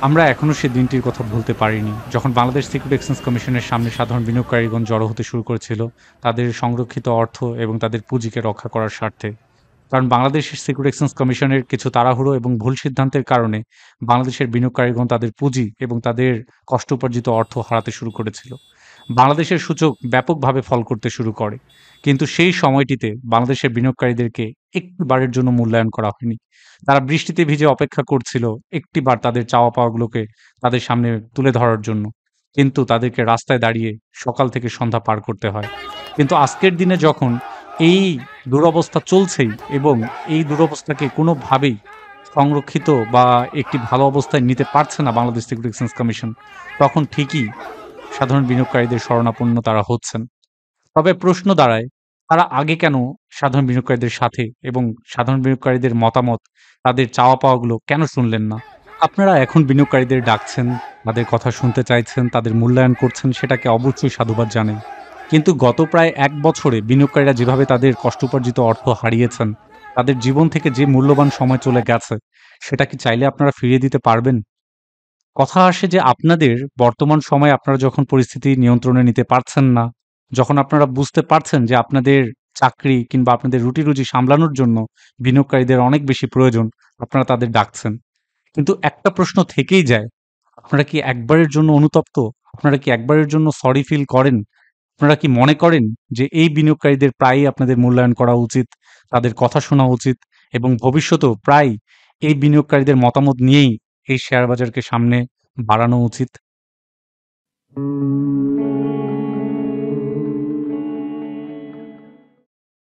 আমরা এখনো সেই দিনটির কথা ভুলতে পারিনি, যখন বাংলাদেশ সিকিউরিটি এক্সচেঞ্জ কমিশনের সামনে সাধারণ বিনিয়োগকারীগণ জড়ো হতে শুরু করেছিল তাদের সংরক্ষিত অর্থ এবং তাদের পুঁজিকে রক্ষা করার স্বার্থে। কারণ বাংলাদেশের সিকিউরিটি এক্সচেঞ্জ কমিশনের কিছু তাড়াহুড়ো এবং ভুল সিদ্ধান্তের কারণে বাংলাদেশের বিনিয়োগকারীগণ তাদের পুঁজি এবং তাদের কষ্ট উপার্জিত অর্থ হারাতে শুরু করেছিল। বাংলাদেশের সূচক ব্যাপকভাবে ফল করতে শুরু করে, কিন্তু সেই সময়টিতে বাংলাদেশের বিনিয়োগকারীদেরকে একটিবারের জন্য মূল্যায়ন করা হয়নি। তারা বৃষ্টিতে ভিজে অপেক্ষা করছিল একটিবার তাদের চাওয়া পাওয়াগুলোকে তাদের সামনে তুলে ধরার জন্য, কিন্তু তাদেরকে রাস্তায় দাঁড়িয়ে সকাল থেকে সন্ধ্যা পার করতে হয়। কিন্তু আজকের দিনে যখন এই দুরবস্থা চলছেই এবং এই দুরবস্থাকে কোনোভাবেই সংরক্ষিত বা একটি ভালো অবস্থায় নিতে পারছে না বাংলাদেশ সিকিউরিটি এক্সচেঞ্জ কমিশন, তখন ঠিকই সাধারণ বিনিয়োগকারীদের শরণাপন্ন তারা হচ্ছেন। তবে প্রশ্ন দাঁড়ায়, তারা আগে কেন সাধারণ বিনিয়োগকারীদের সাথে এবং সাধারণ বিনিয়োগকারীদের মতামত, তাদের চাওয়া পাওয়াগুলো কেন শুনলেন না? আপনারা এখন বিনিয়োগকারীদের ডাকছেন, তাদের কথা শুনতে চাইছেন, তাদের মূল্যায়ন করছেন, সেটাকে অবশ্যই সাধুবাদ জানাই। কিন্তু গত প্রায় ১ বছরে বিনিয়োগকারীরা যেভাবে তাদের কষ্টোপার্জিত অর্থ হারিয়েছেন, তাদের জীবন থেকে যে মূল্যবান সময় চলে গেছে, সেটা কি চাইলে আপনারা ফিরিয়ে দিতে পারবেন? কথা আসে যে আপনাদের বর্তমান সময়ে আপনারা যখন পরিস্থিতি নিয়ন্ত্রণে নিতে পারছেন না, যখন আপনারা বুঝতে পারছেন যে আপনাদের চাকরি কিংবা আপনাদের রুটি-রুজি সামলানোর জন্য বিনিয়োগকারীদের অনেক বেশি প্রয়োজন, আপনারা তাদের ডাকছেন। কিন্তু একটা প্রশ্ন থেকেই যায়, আপনারা কি একবারের জন্য অনুতপ্ত? আপনারা কি একবারের জন্য সরি ফিল করেন? আপনারা কি মনে করেন যে এই বিনিয়োগকারীদের প্রায়ই আপনাদের মূল্যায়ন করা উচিত, তাদের কথা শোনা উচিত এবং ভবিষ্যতেও প্রায় এই বিনিয়োগকারীদের মতামত নিয়েই এই শেয়ার বাজারকে সামনে বাড়ানো উচিত?